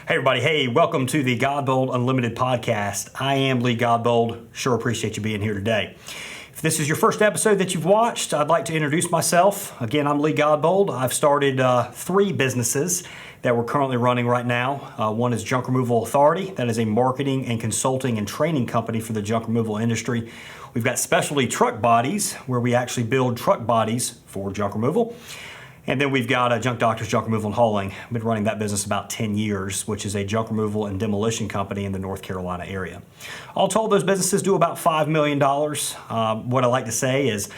Hey everybody, hey, welcome to the Godbold Unlimited podcast. I am Lee Godbold. Sure appreciate you being here today. If this is your first episode that you've watched, I'd like to introduce myself. Again, I'm Lee Godbold. I've started 3 businesses that we're currently running right now. One is Junk Removal Authority. That is a marketing and consulting and training company for the junk removal industry. We've got Specialty Truck Bodies, where we actually build truck bodies for junk removal. And then we've got Junk Doctors, Junk Removal and Hauling. I've been running that business about 10 years, which is a junk removal and demolition company in the North Carolina area. All told, those businesses do about $5 million. What I like to say is,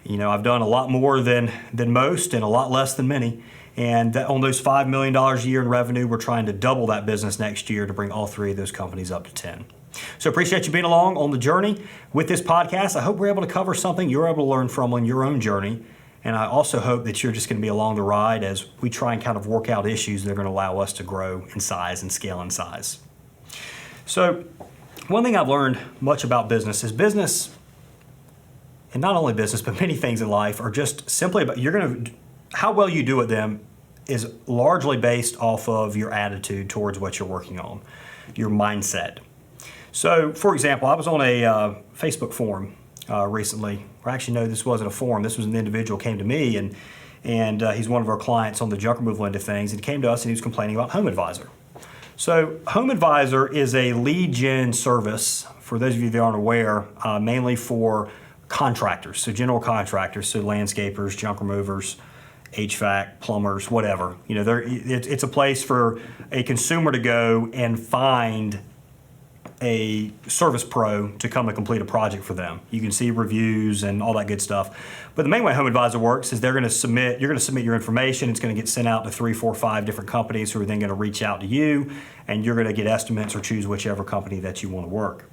I've done a lot more than most and a lot less than many. And on those $5 million a year in revenue, we're trying to double that business next year to bring all 3 of those companies up to 10. So appreciate you being along on the journey with this podcast. I hope we're able to cover something you're able to learn from on your own journey. And I also hope that you're just going to be along the ride as we try and kind of work out issues that are going to allow us to grow in size and scale in size. So one thing I've learned much about business is business, and not only business, but many things in life are just simply about how well you do at them is largely based off of your attitude towards what you're working on, your mindset. So, for example, I was on a Facebook forum recently. Or actually, no, this wasn't a forum. This was an individual came to me, and he's one of our clients on the junk removal end of things. And he came to us and he was complaining about Home Advisor. So Home Advisor is a lead gen service, for those of you that aren't aware, mainly for contractors, so general contractors, so landscapers, junk removers, HVAC, plumbers, whatever. It's a place for a consumer to go and find a service pro to come and complete a project for them. You can see reviews and all that good stuff. But the main way Home Advisor works is you're going to submit your information. It's going to get sent out to 3, 4, 5 different companies who are then going to reach out to you, and you're going to get estimates or choose whichever company that you want to work.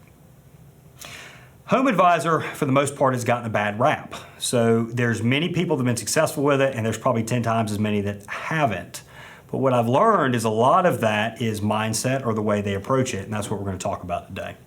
Home Advisor, for the most part, has gotten a bad rap. So there's many people that have been successful with it, and there's probably 10 times as many that haven't. But what I've learned is a lot of that is mindset or the way they approach it, and that's what we're going to talk about today.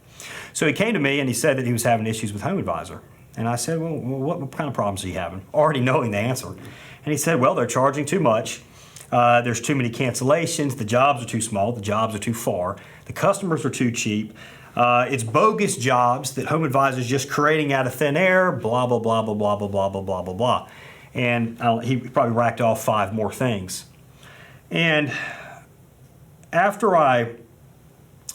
So he came to me and he said that he was having issues with Home Advisor. And I said, well, what kind of problems are you having? Already knowing the answer. And he said, well, they're charging too much. There's too many cancellations. The jobs are too small. The jobs are too far. The customers are too cheap. It's bogus jobs that Home Advisor is just creating out of thin air, blah, blah, blah, blah, blah, blah, blah, blah, blah, blah, blah. And he probably racked off 5 more things. And after I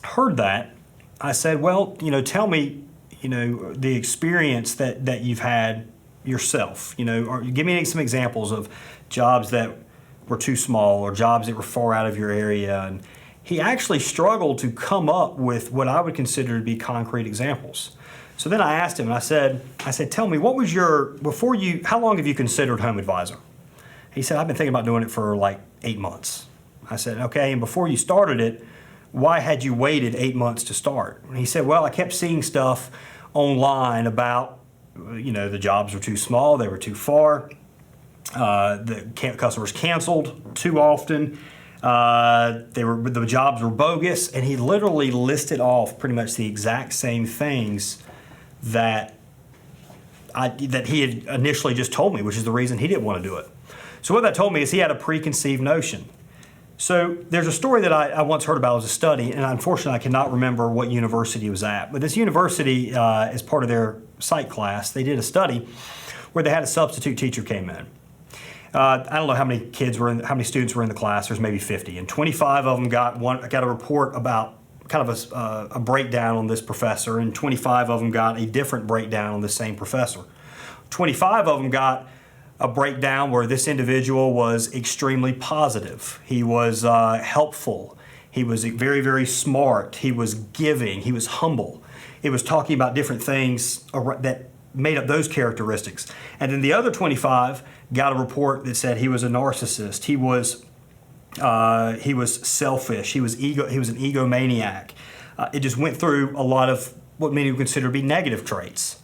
heard that, I said, well, tell me, the experience that you've had yourself, or give me some examples of jobs that were too small or jobs that were far out of your area. And he actually struggled to come up with what I would consider to be concrete examples. So then I asked him, and I said, tell me, how long have you considered Home Advisor? He said, I've been thinking about doing it for like 8 months. I said, okay, and before you started it, why had you waited 8 months to start? And he said, well, I kept seeing stuff online about, the jobs were too small, they were too far, the customers canceled too often, the jobs were bogus, and he literally listed off pretty much the exact same things that he had initially just told me, which is the reason he didn't want to do it. So what that told me is he had a preconceived notion. So there's a story that I once heard about. It was a study, and unfortunately I cannot remember what university it was at. But this university, as part of their psych class, they did a study where they had a substitute teacher came in. I don't know how many students were in the class. There's maybe 50, and 25 of them got a report about kind of a breakdown on this professor, and 25 of them got a different breakdown on the same professor. 25 of them got a breakdown where this individual was extremely positive. He was helpful. He was very, very smart. He was giving. He was humble. It was talking about different things that made up those characteristics. And then the other 25 got a report that said he was a narcissist. He was selfish. He was an egomaniac. It just went through a lot of what many would consider to be negative traits.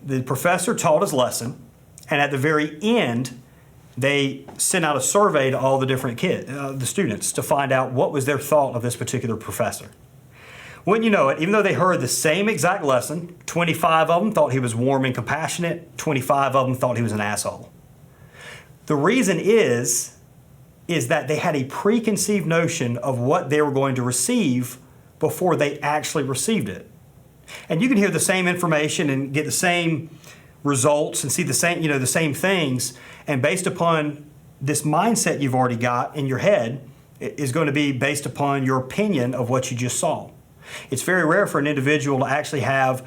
The professor taught his lesson. And at the very end, they sent out a survey to all the different the students, to find out what was their thought of this particular professor. Wouldn't you know it, even though they heard the same exact lesson, 25 of them thought he was warm and compassionate, 25 of them thought he was an asshole. The reason is is that they had a preconceived notion of what they were going to receive before they actually received it. And you can hear the same information and get the same results and see the same things, and based upon this mindset you've already got in your head is going to be based upon your opinion of what you just saw. It's very rare for an individual to actually have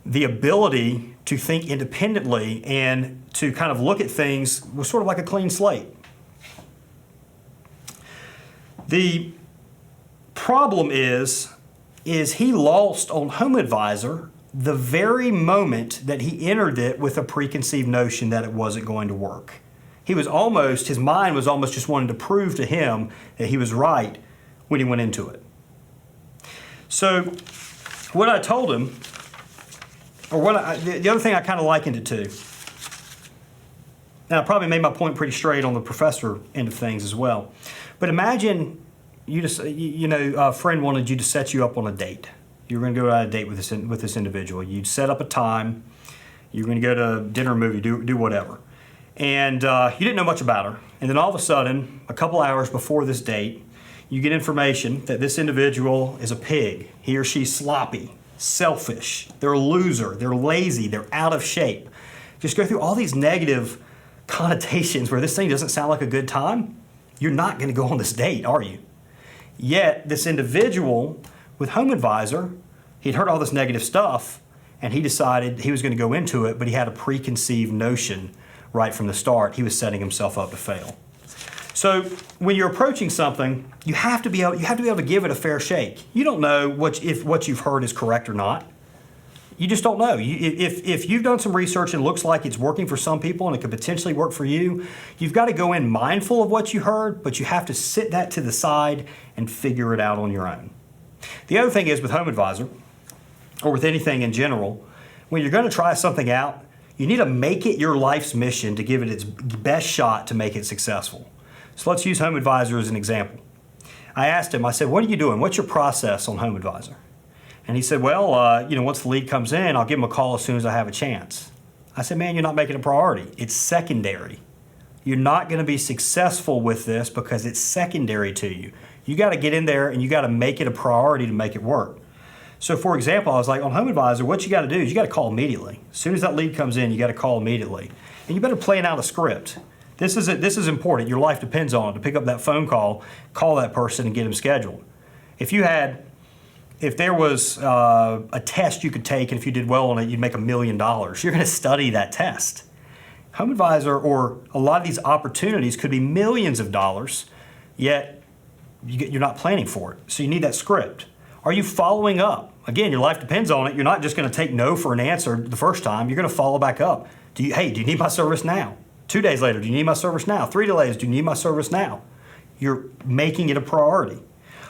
the ability to think independently and to kind of look at things with sort of like a clean slate. The problem is he lost on HomeAdvisor the very moment that he entered it with a preconceived notion that it wasn't going to work. His mind was almost just wanting to prove to him that he was right when he went into it. So what I told him, the other thing I kind of likened it to, and I probably made my point pretty straight on the professor end of things as well, but imagine a friend wanted you to set you up on a date. You were going to go on a date with this individual. You'd set up a time. You're going to go to dinner, movie, do whatever. And you didn't know much about her. And then all of a sudden, a couple hours before this date, you get information that this individual is a pig. He or she's sloppy, selfish, they're a loser, they're lazy, they're out of shape. Just go through all these negative connotations where this thing doesn't sound like a good time. You're not going to go on this date, are you? Yet, this individual with HomeAdvisor, he'd heard all this negative stuff, and he decided he was going to go into it, but he had a preconceived notion right from the start. He was setting himself up to fail. So when you're approaching something, you have to be able to give it a fair shake. You don't know if what you've heard is correct or not. You just don't know. If you've done some research and it looks like it's working for some people and it could potentially work for you, you've got to go in mindful of what you heard, but you have to sit that to the side and figure it out on your own. The other thing is with HomeAdvisor, or with anything in general, when you're going to try something out, you need to make it your life's mission to give it its best shot to make it successful. So let's use HomeAdvisor as an example. I asked him, I said, what are you doing? What's your process on HomeAdvisor? And he said, well, once the lead comes in, I'll give him a call as soon as I have a chance. I said, man, you're not making it a priority. It's secondary. You're not going to be successful with this because it's secondary to you. You got to get in there and you got to make it a priority to make it work. So for example, I was like, on HomeAdvisor, what you got to do is you got to call immediately. As soon as that lead comes in, you got to call immediately. And you better plan out a script. This is important. Your life depends on it. To pick up that phone call that person and get them scheduled. If there was a test you could take, and if you did well on it, you'd make $1 million. You're going to study that test. HomeAdvisor, or a lot of these opportunities, could be millions of dollars, yet you're not planning for it. So you need that script. Are you following up? Again, your life depends on it. You're not just going to take no for an answer the first time. You're going to follow back up. Do you need my service now? 2 days later, do you need my service now? 3 days, do you need my service now? You're making it a priority.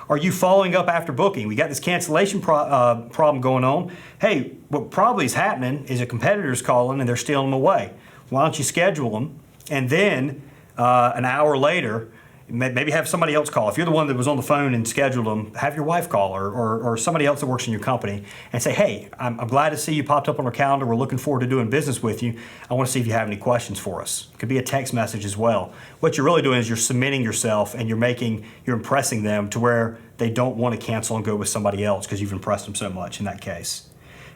Are you following up after booking? We got this cancellation problem going on. Hey, what probably is happening is a competitor's calling and they're stealing them away. Why don't you schedule them? And then an hour later, maybe have somebody else call. If you're the one that was on the phone and scheduled them, have your wife call or somebody else that works in your company and say, hey, I'm glad to see you popped up on our calendar. We're looking forward to doing business with you. I want to see if you have any questions for us. It could be a text message as well. What you're really doing is you're cementing yourself and you're impressing them to where they don't want to cancel and go with somebody else because you've impressed them so much in that case.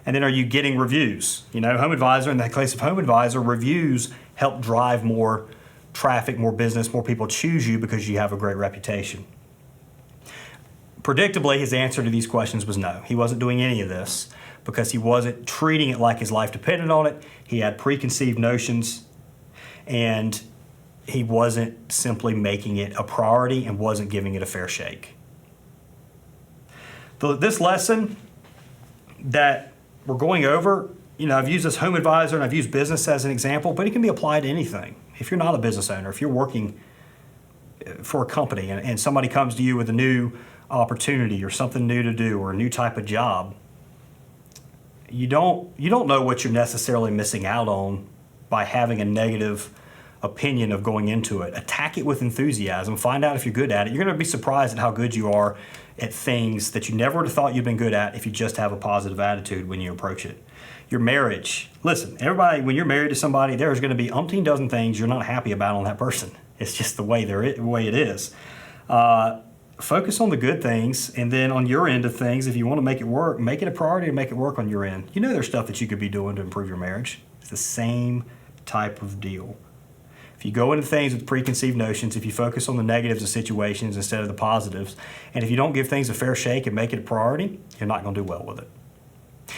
And then are you getting reviews? HomeAdvisor, in the case of HomeAdvisor, reviews help drive more traffic, more business, more people choose you because you have a great reputation. Predictably, his answer to these questions was no. He wasn't doing any of this because he wasn't treating it like his life depended on it. He had preconceived notions, and he wasn't simply making it a priority and wasn't giving it a fair shake. This lesson that we're going over, I've used this HomeAdvisor and I've used business as an example, but it can be applied to anything. If you're not a business owner, if you're working for a company and somebody comes to you with a new opportunity or something new to do or a new type of job, you don't know what you're necessarily missing out on by having a negative opinion of going into it. Attack it with enthusiasm. Find out if you're good at it. You're going to be surprised at how good you are at things that you never would have thought you'd been good at if you just have a positive attitude when you approach it. Your marriage. Listen, everybody, when you're married to somebody, there's going to be umpteen dozen things you're not happy about on that person. It's just the way it is. Focus on the good things, and then on your end of things, if you want to make it work, make it a priority and make it work on your end. You know there's stuff that you could be doing to improve your marriage. It's the same type of deal. If you go into things with preconceived notions, if you focus on the negatives of situations instead of the positives, and if you don't give things a fair shake and make it a priority, you're not going to do well with it.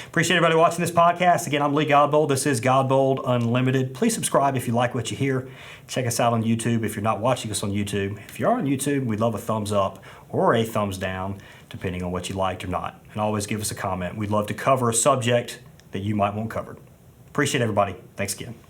Appreciate everybody watching this podcast. Again, I'm Lee Godbold. This is Godbold Unlimited. Please subscribe if you like what you hear. Check us out on YouTube if you're not watching us on YouTube. If you are on YouTube, we'd love a thumbs up or a thumbs down, depending on what you liked or not. And always give us a comment. We'd love to cover a subject that you might want covered. Appreciate everybody. Thanks again.